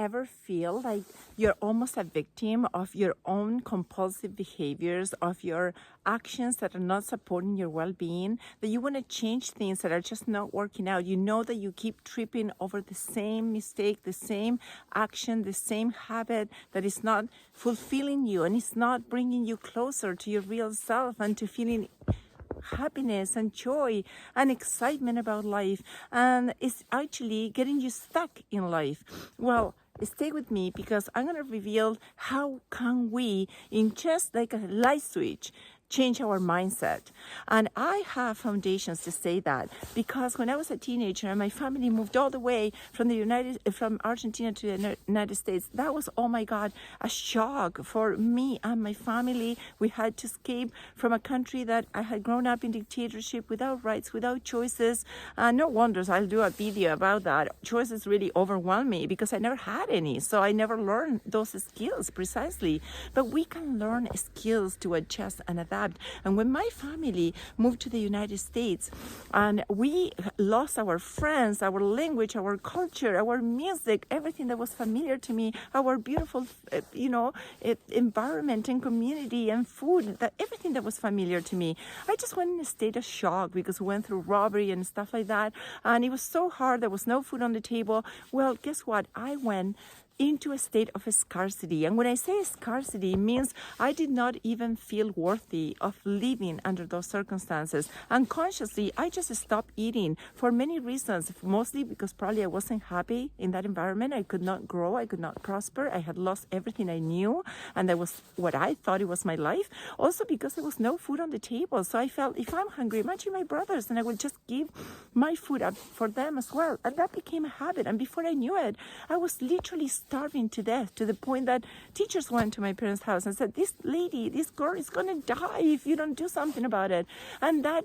ever feel like you're almost a victim of your own compulsive behaviors, of your actions that are not supporting your well-being, that you want to change things that are just not working out? You know that you keep tripping over the same mistake, the same action, the same habit that is not fulfilling you and it's not bringing you closer to your real self and to feeling happiness and joy and excitement about life, and it's actually getting you stuck in life. Well, stay with me because I'm going to reveal how can we, in just like a light switch, change our mindset. And I have foundations to say that because when I was a teenager and my family moved all the way from Argentina to the United States, that was, oh my God, a shock for me and my family. We had to escape from a country that I had grown up in dictatorship, without rights, without choices. No wonders, I'll do a video about that. Choices really overwhelmed me because I never had any, so I never learned those skills precisely. But we can learn skills to adjust and adapt. And when my family moved to the United States and we lost our friends, our language, our culture, our music, everything that was familiar to me, our beautiful, environment and community and food, everything that was familiar to me, I just went in a state of shock because we went through robbery and stuff like that. And it was so hard. There was no food on the table. Well, guess what? I went into a state of scarcity. And when I say scarcity, it means I did not even feel worthy of living under those circumstances. Unconsciously, I just stopped eating for many reasons, mostly because probably I wasn't happy in that environment. I could not grow, I could not prosper. I had lost everything I knew, and that was what I thought it was my life. Also because there was no food on the table. So I felt, if I'm hungry, imagine my brothers, and I would just give my food up for them as well. And that became a habit. And before I knew it, I was literally starving to death, to the point that teachers went to my parents' house and said, this girl is going to die if you don't do something about it. And that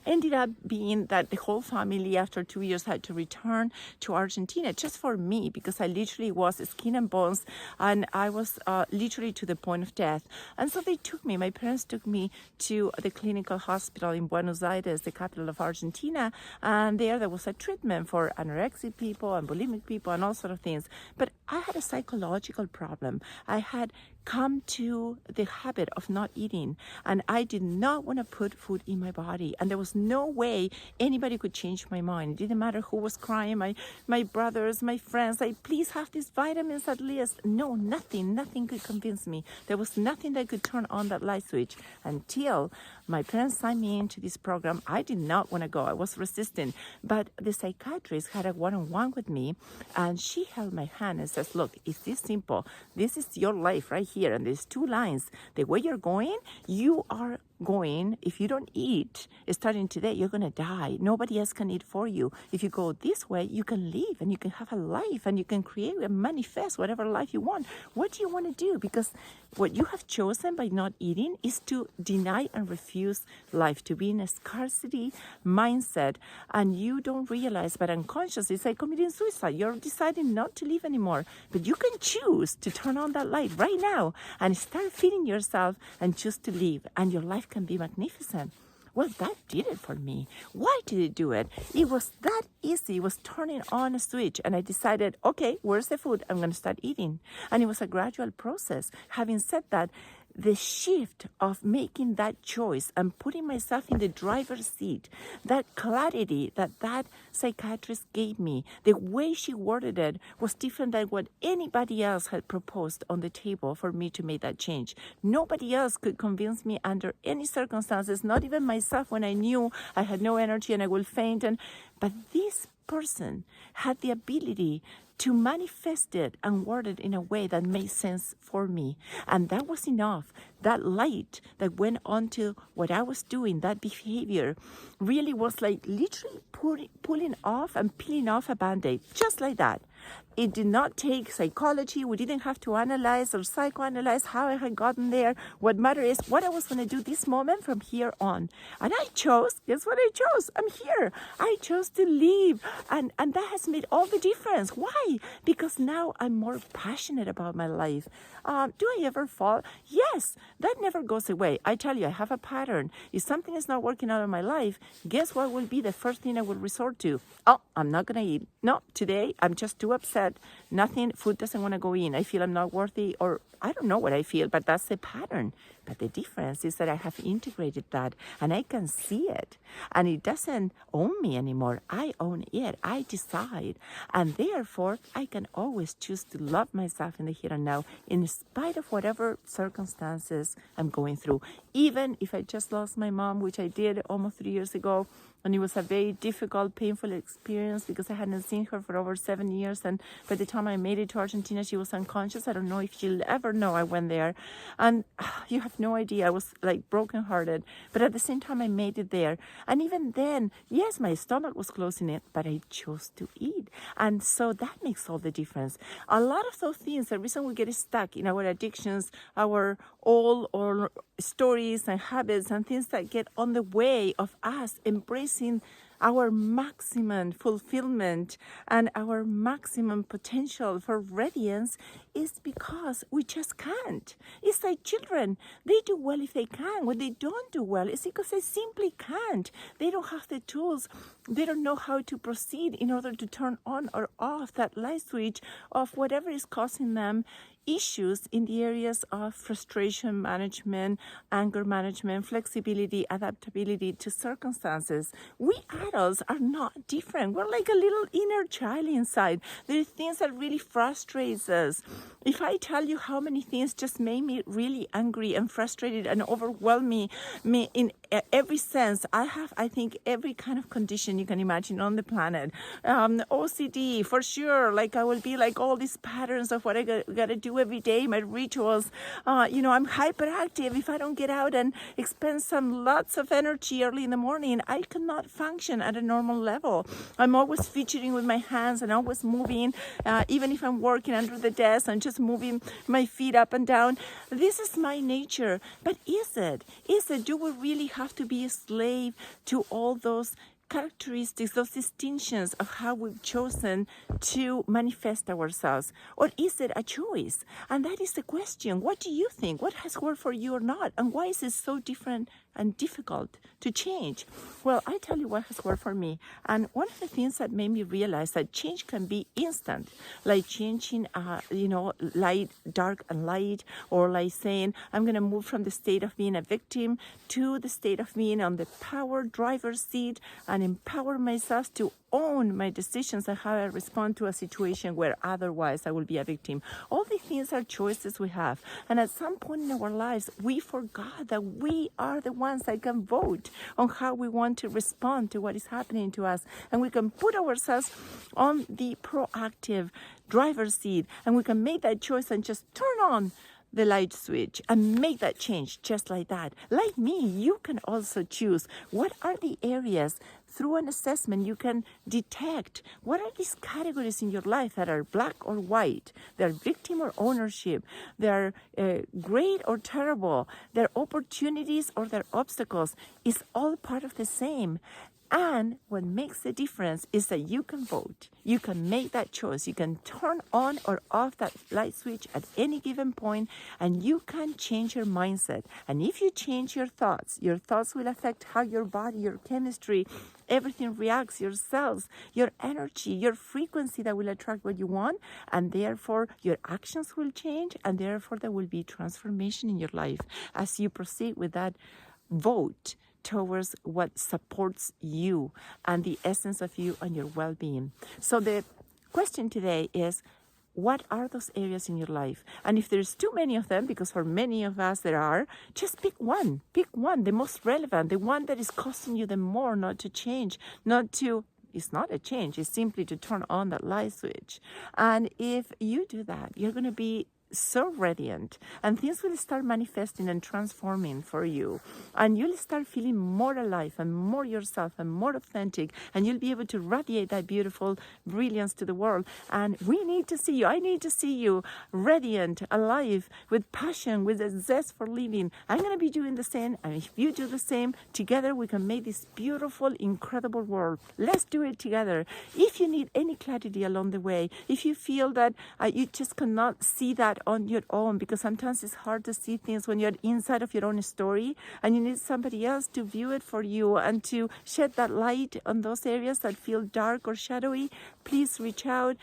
ended up being that the whole family after 2 years had to return to Argentina just for me, because I literally was skin and bones and I was literally to the point of death. And so they took me, my parents took me to the clinical hospital in Buenos Aires, the capital of Argentina, and there was a treatment for anorexic people and bulimic people and all sort of things. But I had a psychological problem. I had come to the habit of not eating, and I did not want to put food in my body, and there was no way anybody could change my mind. It didn't matter who was crying, my brothers, my friends, like, please have these vitamins at least. No, nothing could convince me. There was nothing that could turn on that light switch until my parents signed me into this program. I did not want to go. I was resistant, but the psychiatrist had a one-on-one with me, and she held my hand and says, look, it's this simple. This is your life right here, and there's 2 lines. The way you're going, you are going, if you don't eat starting today, you're going to die. Nobody else can eat for you. If you go this way, you can live and you can have a life and you can create and manifest whatever life you want. What do you want to do? Because what you have chosen by not eating is to deny and refuse life, to be in a scarcity mindset, and you don't realize, but unconsciously it's like committing suicide. You're deciding not to live anymore, but you can choose to turn on that light right now and start feeding yourself and choose to live, and your life can be magnificent. Well, that did it for me. Why did it do it? It was that easy. It was turning on a switch, and I decided, okay, where's the food? I'm going to start eating. And it was a gradual process. Having said that, the shift of making that choice and putting myself in the driver's seat, that clarity that psychiatrist gave me, the way she worded it was different than what anybody else had proposed on the table for me to make that change. Nobody else could convince me under any circumstances, not even myself when I knew I had no energy and I will faint. But this person had the ability to manifest it and word it in a way that made sense for me. And that was enough. That light that went on to what I was doing, that behavior, really was like literally pulling off and peeling off a Band-Aid, just like that. It did not take psychology. We didn't have to analyze or psychoanalyze how I had gotten there. What mattered is what I was going to do this moment from here on. And I chose, guess what I chose? I'm here. I chose to live. And that has made all the difference. Why? Because now I'm more passionate about my life. Do I ever fall? Yes, that never goes away. I tell you, I have a pattern. If something is not working out in my life, guess what will be the first thing I will resort to? Oh, I'm not going to eat. No, today I'm just too upset, nothing, food doesn't want to go in. I feel I'm not worthy, or I don't know what I feel, but that's the pattern. But the difference is that I have integrated that and I can see it. And it doesn't own me anymore. I own it. I decide. And therefore, I can always choose to love myself in the here and now, in spite of whatever circumstances I'm going through. Even if I just lost my mom, which I did almost 3 years ago, and it was a very difficult, painful experience because I hadn't seen her for over 7 years. And by the time I made it to Argentina, she was unconscious. I don't know if she'll ever know I went there. And you have no idea. I was like brokenhearted. But at the same time, I made it there. And even then, yes, my stomach was closing it, but I chose to eat. And so that makes all the difference. A lot of those things, the reason we get stuck in our addictions, our old or stories and habits and things that get on the way of us embracing our maximum fulfillment and our maximum potential for radiance, is because we just can't. It's like children. They do well if they can. When they don't do well, it's because they simply can't. They don't have the tools. They don't know how to proceed in order to turn on or off that light switch of whatever is causing them issues in the areas of frustration management, anger management, flexibility, adaptability to circumstances. We adults are not different. We're like a little inner child inside. There are things that really frustrates us. If I tell you how many things just made me really angry and frustrated and overwhelm me in every sense, I have, I think, every kind of condition you can imagine on the planet. OCD, for sure. Like I will be like all these patterns of what I got to do every day, my rituals. I'm hyperactive. If I don't get out and expend some lots of energy early in the morning, I cannot function at a normal level. I'm always fidgeting with my hands and always moving. Even if I'm working under the desk, I'm just moving my feet up and down. This is my nature. But is it? Do we really have to be a slave to all those characteristics, those distinctions of how we've chosen to manifest ourselves? Or is it a choice? And that is the question. What do you think? What has worked for you or not? And why is it so different and difficult to change? Well, I tell you what has worked for me. And one of the things that made me realize that change can be instant, like changing, light, dark and light, or like saying, I'm going to move from the state of being a victim to the state of being on the power driver's seat and empower myself to own my decisions and how I respond to a situation where otherwise I will be a victim. All these things are choices we have. And at some point in our lives, we forgot that we are the ones that can vote on how we want to respond to what is happening to us. And we can put ourselves on the proactive driver's seat and we can make that choice and just turn on the light switch and make that change just like that. Like me, you can also choose what are the areas through an assessment you can detect what are these categories in your life that are black or white, they're victim or ownership, they're great or terrible, they're opportunities or they're obstacles. It's all part of the same. And what makes the difference is that you can vote. You can make that choice. You can turn on or off that light switch at any given point, and you can change your mindset. And if you change your thoughts will affect how your body, your chemistry, everything reacts, your cells, your energy, your frequency that will attract what you want, and therefore your actions will change, and therefore there will be transformation in your life as you proceed with that vote towards what supports you and the essence of you and your well-being. So the question today is, what are those areas in your life? And if there's too many of them, because for many of us there are, just pick one, the most relevant, the one that is costing you the more not to change, it's not a change, it's simply to turn on that light switch. And if you do that, you're going to be so radiant and things will start manifesting and transforming for you, and you'll start feeling more alive and more yourself and more authentic, and you'll be able to radiate that beautiful brilliance to the world. And we need to see you, I need to see you radiant, alive, with passion, with a zest for living. I'm going to be doing the same, and if you do the same, together we can make this beautiful, incredible world. Let's do it together. If you need any clarity along the way, if you feel that you just cannot see that that on your own, because sometimes it's hard to see things when you're inside of your own story and you need somebody else to view it for you and to shed that light on those areas that feel dark or shadowy. Please reach out,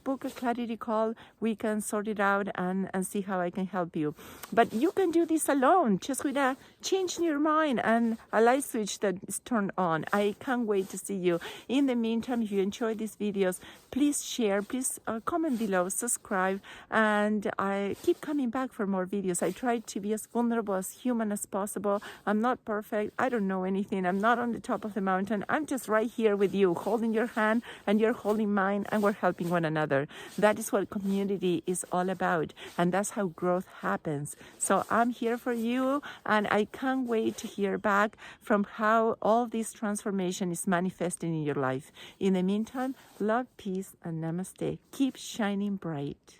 book a clarity call. We can sort it out and see how I can help you. But you can do this alone, just with a change in your mind and a light switch that is turned on. I can't wait to see you. In the meantime, if you enjoy these videos, please share, please comment below, subscribe, and I keep coming back for more videos. I try to be as vulnerable, as human as possible. I'm not perfect. I don't know anything. I'm not on the top of the mountain. I'm just right here with you, holding your hand, and you're holding mine, and we're helping one another. That is what community is all about, and that's how growth happens. So I'm here for you, and I can't wait to hear back from how all this transformation is manifesting in your life. In the meantime, love, peace, and namaste. Keep shining bright.